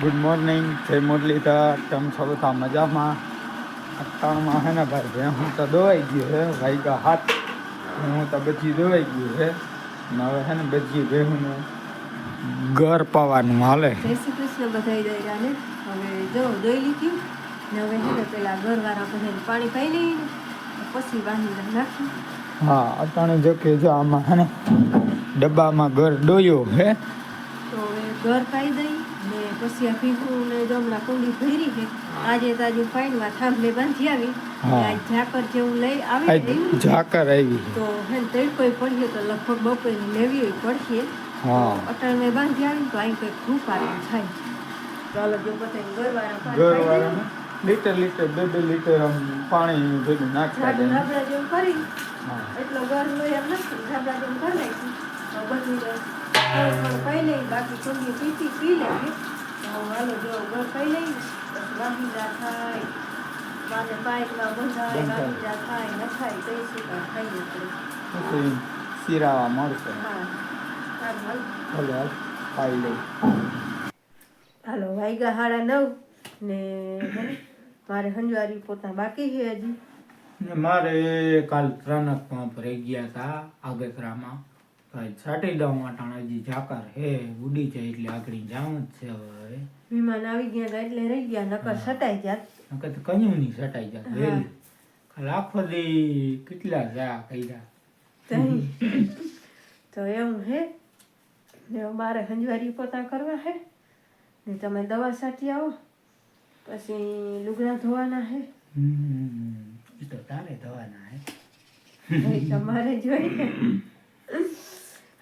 Good morning, જય મુરલીધર. તમે છો બધા મજામાં? અત્યારમાં હે ને ભાઈ હું તો દોવાઈ ગયો છે વાઈગા હાથ. હું તો બધી દોવાઈ ગયું છે ને હવે હે ને બધી બેહુને ઘર પાવાનું હાલે. જય શ્રી કૃષ્ણ બધાય દઈને હવે જો દોઈ લીધી ને હવે હે ને પેલા ઘરવાળા બધાને પાણી પાઈ લઈને પછી બાંધી નાખી. હા, અટાણે જો કે જો આમાં હે ને ડબ્બામાં ઘર ડોયો હે તો હવે ઘર પાઈ દઈ ને પછી આ ભીખું ને જમણા કુંડી ભરી છે. આજે તાજી પાણીમાં થાંભલે બાંધી આવી. આજ ઝાકર જેવું લઈ આવી ઝાકર આવી તો હે ને તડકો પડ્યો તો લગભગ બપોરે લેવી પડશે. હા, અટાણે બાંધી આવી તો અહીં કંઈક ધૂપ આવી થાય. ચાલો જો બધા ઘરવાળા ઘરવાળાને લીટર બે લીટર આમ પાણી ભેગું નાખતા ધાબળા જેવું કરી હા એટલો ઘર લઈ એમ નથી ધાબળા જેવું કરી નાખ્યું બધું થોડું પાઈ લઈ બાકી થોડી પીતી પી લે તો હાલો જો ઘર પાઈ લઈ પછી વાંધીજા થાય માને પાઇપમાં બંધાય વાંધીજા થાય ન થાય તો શું ખાઈ પડે સિરાવા મળશે. હા ભલે ખાઈ લઈ. હાલો વાગ્યા 9:30 ને મારે હંજવારી પોતા બાકી છે હજી ને મારે કાલ 3 પંપ રહી ગયા હતા આગતરામાં છાંટી દઉં અટાણે હજી ઝાકર હે ઉડી જાય એટલે આગળ જાઉં જ છે. હવે વિમાન આવી ગયા હતા એટલે રહી ગયા નકર સટાઈ જાત નકર તો કયું નહીં સટાઈ જાત વહેલી કાલ આખો દી કેટલા જા કર્યા તો એવું હે ને મારે હંજવારી પોતા કરવા હે ને તમે દવા સાટી આવો પછી લુગડા ધોવાના હે એ તો તારે ધોવાના હે તમારે જોઈએ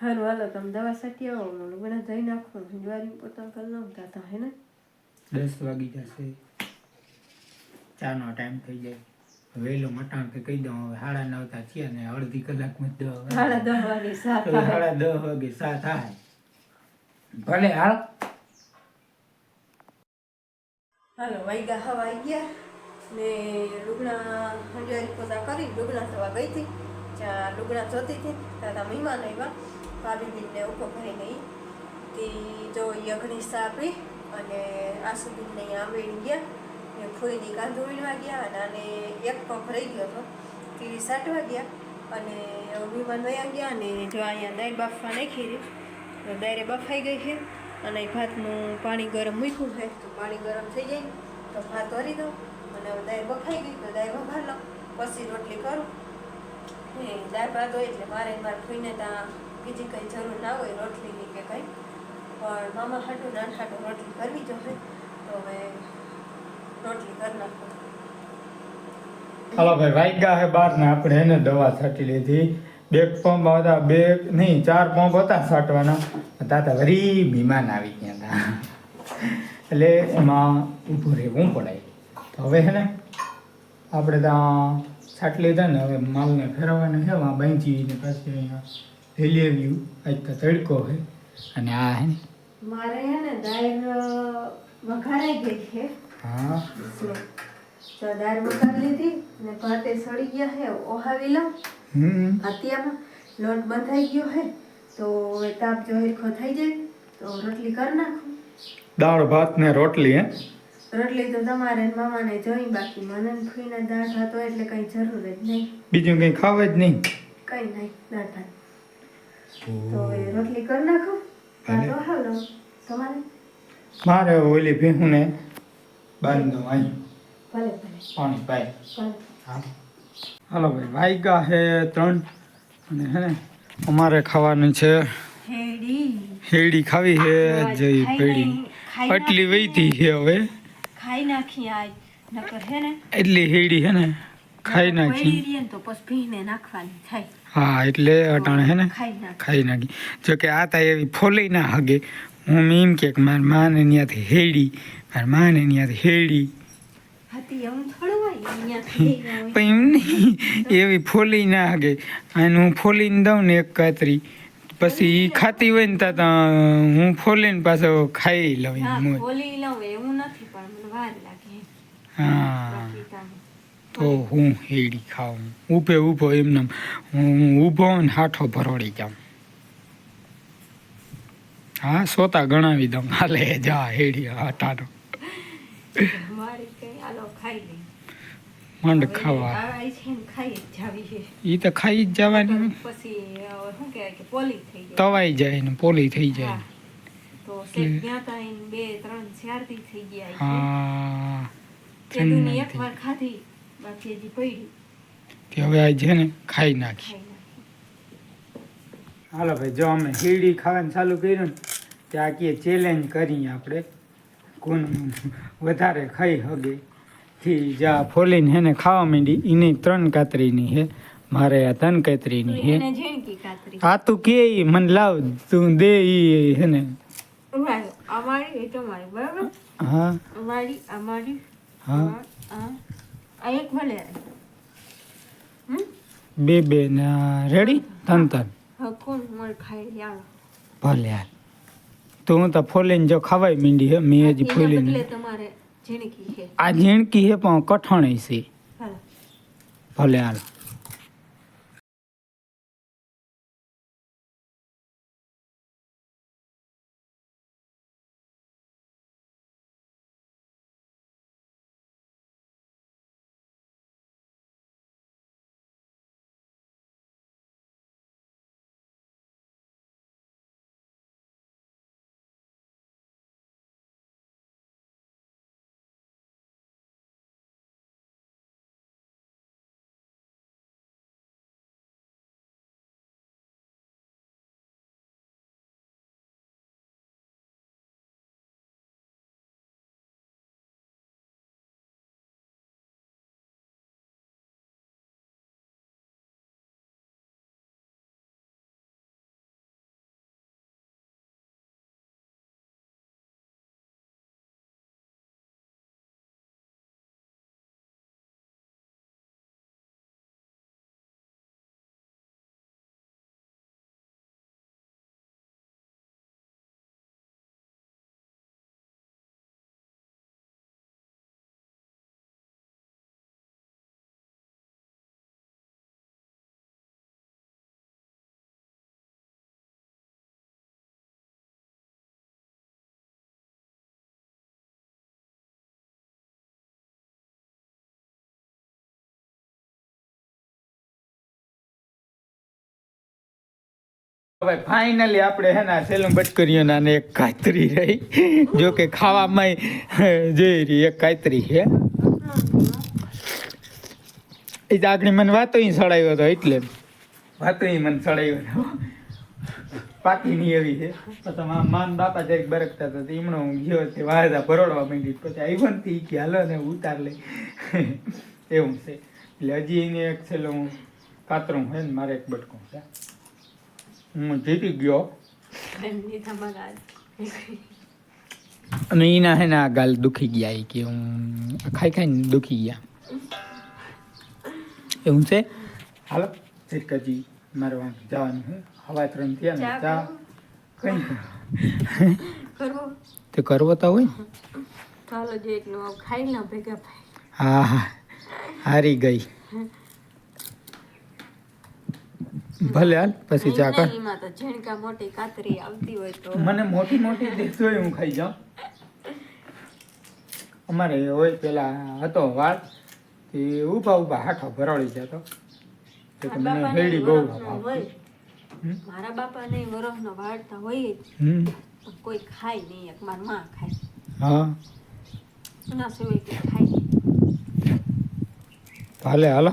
હારું હાલો તમે દવા સાટી આવો લુગડા ધોઈ નાખો હંજવારી પોતા કરી લઉં તાતા હે ને 10 વાગી જશે. ચાનો ટાઈમ થઈ જાય વહેલો મટાણ કે કહી દઉં હવે 9:30 થયા ને અડધી કલાકમાં 10 વાગે 7 વાગે 7 થાય ભલે હાલ. હાલો વાગ્યા હવા આવી ગયા ને લુગડા હંજવારી પોતા કરી લુગડા ધોવા ગઈ હતી જ્યાં લુગડા ધોતી હતી ત્યાં મહેમાન આવ્યા ભાભીબીનને ઉભો ભરી ગઈ તે જો યજ્ઞી સા આપી અને આસુબીનને આંબેડી ગયા ને ફૂઈની કાંધો વીણવા ગયા અને આને એક પંપ રહી ગયો હતો તે સાટવા ગયા અને મહેમાન વયા ગયા અને જો અહીંયા દાળ બાફવા નાખી રહી તો દાળે બફાઈ ગઈ છે અને ભાતનું પાણી ગરમ મૂક્યું છે તો પાણી ગરમ થઈ જાય તો ભાત વરી દઉં અને દાળ બફાઈ ગઈ તો દાળ વઘાર લઉં પછી રોટલી કરું ને દાળ ભાત હોય એટલે મારે ફૂઈને ત્યાં બીજી કંઈ જરૂર ના હોય રોટલીની કે કંઈ પણ મામા હાટું નાન હાટું રોટલી કરવી જોઈએ તો હવે રોટલી કરી નાખું. હાલો ભાઈ વાગ્યા હે 12 ને આપણે એને દવા છાંટી લીધી. 2 પંપ હતા 2 નહીં 4 પંપ હતા છાંટવાના તાતા વરી મહેમાન આવી ગયા હતા એટલે એમાં ઊભું રહેવું પડે. તો હવે હે ને આપણે ત્યાં છાંટી લીધા ને હવે માલને ફેરવવાને છે બાંધીને પછી અહીંયા લઈ આવ્યું. આજ તો તડકો છે અને આ હે ને મારે હે ને દાળ વઘારાઈ ગઈ છે. હા તો દાળ વઘારી લીધી ને ભાતે સડી ગયા છે ઓહાવી લઉં અત્યારમાં લોટ બંધાઈ ગયો છે તો હવે તાપ જો હેરખો થઈ જાય તો રોટલી કરી નાખું. દાળ ભાત ને રોટલી હે રોટલી તો તમારે મામાને જોઈ બાકી મને ફૂઈના દાળ ભાત હોય એટલે કઈ જરૂર જ નહીં બીજું કંઈ ખાવે જ નહીં કઈ નહીં દાળ ભાત તો હવે રોટલી કરી નાખું. ભાત વહાલો તમારે મારે ઓલી ભેહુને બાંધી દઉં અહીં ભલે ભલે પાણી પાય. ભલે. હા હાલો ભાઈ વાગ્યા હે 3 અને હે ને અમારે ખાવાનું છે હેડી ખાવી છે જઈ પેડી આટલી વહીતી છે હવે ખાઈ નાખી આજ નકર હે ને એટલી હેડી હે ને ખાઈ નાખી તો પછી ભીને નાખવાની થાય. હા એટલે અટાણે હે ને ખાઈ નાખી. જો કે આ તા એવી ફોલી ના હગે હું એમ કે મારી માને ત્યાંથી હેડી મારી માને ત્યાંથી હેડી પણ એમ નહીં એવી ફોલી ના હગે અને હું ફોલીને દઉં ને એક કાતરી પછી એ ખાતી હોય ને ત્યાં હું ફોલીને પાછો ખાઈ લઉં હા તો હું હેડી ખાઉં ઊભો એમને હું ઊભો ને હાથો ભરોડી જાઉં. હા સોતા ગણાવી દઉં હાલે જા હેડી આટાનો મારી કઈ આલો ખાઈ લઈ મંડ હવે ખાવા આ છે ને ખાઈ જ જાવી છે એ તો ખાઈ જ જવાની હોય. પછી શું કહેવાય કે પોલી થઈ જાય તવાઈ જાય ને પોલી થઈ જાય હા. તો શેક ત્યાં તા એને 2-3 4 દી થઈ ગયા છે હા તેદુની એકવાર ખાધી બાકી હજી પડી તે હવે આ છે ને ખાઈ નાખી ખાઈ નાખી હાલો ભાઈ જો અમે હીડી ખાવાનું ચાલુ કર્યું ને ત્યાં કે ચેલેન્જ કરીએ આપણે કોણ વધારે ખાઈ હગે થી જ્યાં ફોલીને હેને ખાવા માંડી એની 3 કાતરીની હે મારે આ 3 કાતરીની હે એને ઝીણકી કાતરી આ તું કે ઈ મને લાવ તું દે ઈ હે ને ઉડાડો અમારી એ તમારી બરાબર હા અમારી હા આ એક ભલે બે ને રેડી 3 હા કોણ મળ ખાઈ યાર ભલે હાલ તો હું તો ફોલીને જો ખવાય માંડી હે મેં હજી એના ફોલીને બદલે તમારે ઝીણકી છે આ ઝીણકી હે પણ કઠણ છે હાલો ભલે હાલ ભાઈ ફાઇનલી આપણે હે ને સેલું બટકરીઓના ને એક કાતરી રહી જો કે ખાવામાં જઈ રહી એક કાતરી છે એ જ આગળ મને વાતો સડાવ્યો હતો એટલે વાતો મને સડાવ્યો હતો પાકી નહીં એવી છે પછી માન બાપા જરીક બરકતા હતા તો એમણો હું ગયો તે વાયદા ભરોડવા માંડી પછી આવ્યો ને કે હાલો ને ઉતાર લે એવું છે એટલે હજી એને એક છેલ્લો હું કાતરું છે ને મારે એક બટકું છે હું જીતી ગયો અને એના હે ને આ ગાલ દુખી ગયા એ કે હું ખાઈ ખાઈને દુખી ગયા એવું છે હાલો હજી મારે જવાનું છે હવા 3 થયા ને ચા કઈ કરવો તે કરવો તો હોય ચાલો જે એટલું ખાઈ લા ભેગા ભાઈ હા હા હારી ગઈ ભલે હાલ પછી ચા કર એમાં તો ઝીણકા મોટી કાતરી આવતી હોય તો મને મોટી મોટી દેખતો હોય હું ખાઈ જાઉં અમારે હોય પેલા હતો વાળ તે ઊભા ઊભા હાથો ભરાડી જતો તો મને હેડી બહુ મારા બાપા ને વરસનો વાળતા હોય જ પણ કોઈ ખાય નહીં એક માર માં ખાય હા એના સિવાય કોઈ ખાય નહીં ભલે હાલો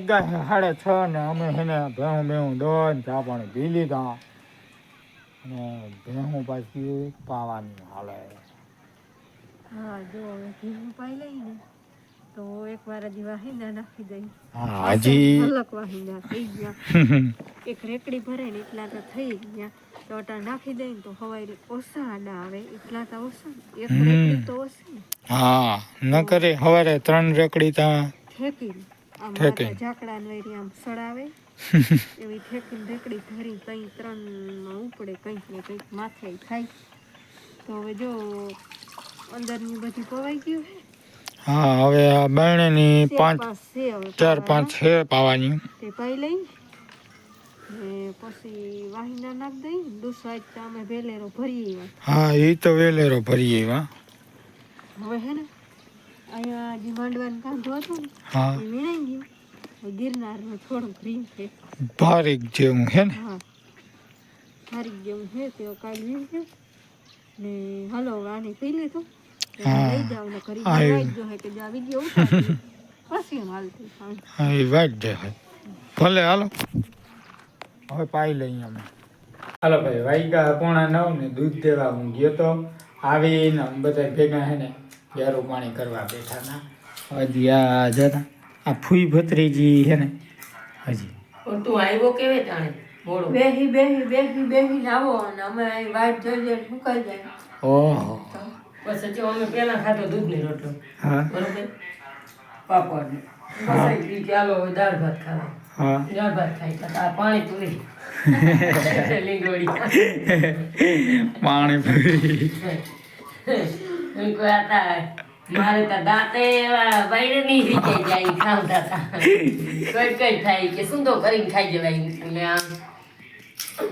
6:30 ને અમે છે ને ભેહું દોન ચા પાણી પી લીધા અને ભેહું પાછી પાવાની હાલે. હા જો હવે ઘીનું પાઈ લઈને તો એકવાર હજી વાહિંદા નાખી દઈ. હા હજી અલગ વાહિંદા થઈ ગયા. એક રેકડી ભરે ને એટલા તો થઈ ગયા. તો અટા નાખી દઈ ને તો હવારે ઓછા આડા આવે એટલા તો ઓછા એક રેકડી તો ઓછી ને. હા ન કરે સવારે 3 રેકડી તા ઠેકીને આમ ઠેકીને. માથા ઝાકડા ને આમ સડાવે એવી ઠેકીને રેકડી ધરી કઈ 3 ઉપડે કંઈક ને કંઈક માથે થાય. તો હવે જો અંદરની બધી પવાઈ ગયું છે. હા હવે આ બાયણેની 5 છે હવે 4-5 છે પાવાની. તે પાઈ લઈ ને પછી વાહિંદા નાખ દઈ દુસવાજ અમે વેલેરો ભરીએ. હા એ તો વેલેરો ભરીએ વા. હવે હે ને અહીંયા જે માંડવાનું કાંધો હતો ને હા એ વીણાઈ ગયું. હવે ગિરનારનું થોડુંક રીંગ છે. ભારીક જેવું હે ને. હા હારી જેવું છે તે કાલ વીણ ગયું ને હાલો હવે આને પી લીધું. હા. લઈ જાવ ને કરી આયુ. જોઈ જો હે કે જો આ વિડીયો ઉતારી પછી એમ હાલતી થાય. હા એ વાત છે ભલે હાલો હવે પાઈ લઈએ અમે. હાલો ભાઈ વાગ્યા 8:45 ને દૂધ દેવા હું ગયો તો આવીને અમે બધા ભેગા હે ને ગેરું પાણી કરવા બેઠા ના. હજી આ જતા આ ફૂઈ ભત્રીજી હે ને હજી પણ તું આવ્યો કેવે તાણે મોડો બેહી આવો અને અમે અહીં વાટ જોઈ જોઈને મુકાઈ જાય. ઓહો પછી જો અમે પેલા ખાતો દૂધની રોટલો હા બરોબર પાપડ પછી ઈ કે હાલો હવે દાળ ભાત ખાવા હા દાળ ભાત ખાઈ તો આ પાણી પૂરી લીંગોડી પાણીપુરી એમ કોઈ હતા મારે તો દાંતે એવા બાયણે ની રીતે જાય ખાવતા હતા કઈ થાય કે સુંદો કરીને ખાઈ જવાય એટલે આમ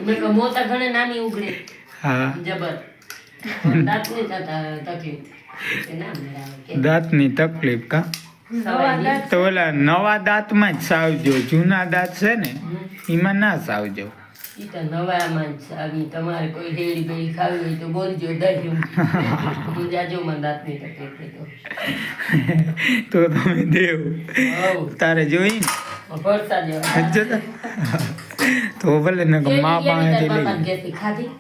મેં કહું મોતા ઘણે નાની ઉઘડે હા જબર દાંત ની થતા તકલીફ કે ના મેળાવે કે દાંતની તકલીફ કા સવાય તો ઓલા નવા દાંતમાં જ સાવજો જૂના દાંત છે ને એમાં ના સાવજો. ઈ તો નવામાં જ આવી તમારે કોઈ હેડી બેડી ખાવી હોય તો બોલજો દઈ હું જાજો મને દાંતની તકલીફ હોય તો તમે દેવ હવ તારે જોઈ ભરતા જેવા ને જતા તો ભલે ને કે મા પાસેથી લઈ ઘેરથી ખાધી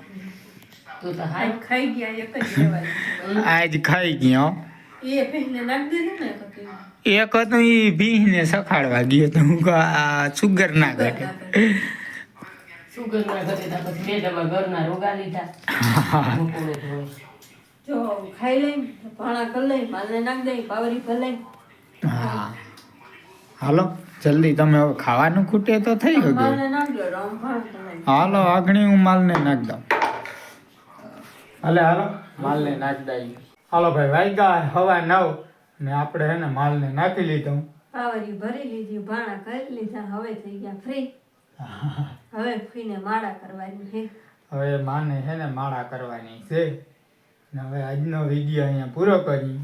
તું તો હાય ખાઈ ગયા એક જ લેવાય. આજ ખાઈ ગયો. એ પહેલે નાખ દીધું ને કકી. એક હતું એ ભીને સખાડવા ગયો તો હું કહું આ સુગર ના ઘટે. સુગર ના ઘટે તો પછી બે ડબ્બા ઘરના રોગા લીધા બપોરે ધોઈ. જો ખાઈ લઈ ભાણા કરી લઈ માલને નાખ દઈ પાવરી ભર લઈ હા હાલો જલ્દી તમે હવે ખાવાનું ખૂટે તો થઈ ગયું. માલને નાખ દો રામ ભાણ કરી લઈ. હાલો આગણી હું માલને નાખ દઉં. હાલો માલને નાખ દઈ. હાલો ભાઈ વાગ્યા 9:15 ને આપણે હે ને માલને નાખી લીધું. પાવરી ભરી લીધી ભાણા કરી લીધા હવે થઈ ગયા ફ્રી. હવે ફ્રીને માળા કરવાની છે. હવે માને છે ને માળા કરવાની છે ને હવે આજનો વિડીયો અહીંયા પૂરો કરી.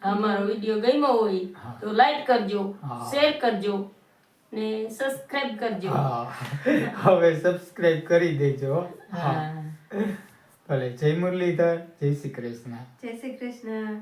અમારો વિડીયો ગમ્યો હોય તો લાઈક કરજો હા. શેર કરજો ને સબસ્ક્રાઇબ કરજો હા હવે સબસ્ક્રાઇબ કરી દેજો. હા ભલે જય મુરલીધર જય શ્રી કૃષ્ણ. જય શ્રી કૃષ્ણ.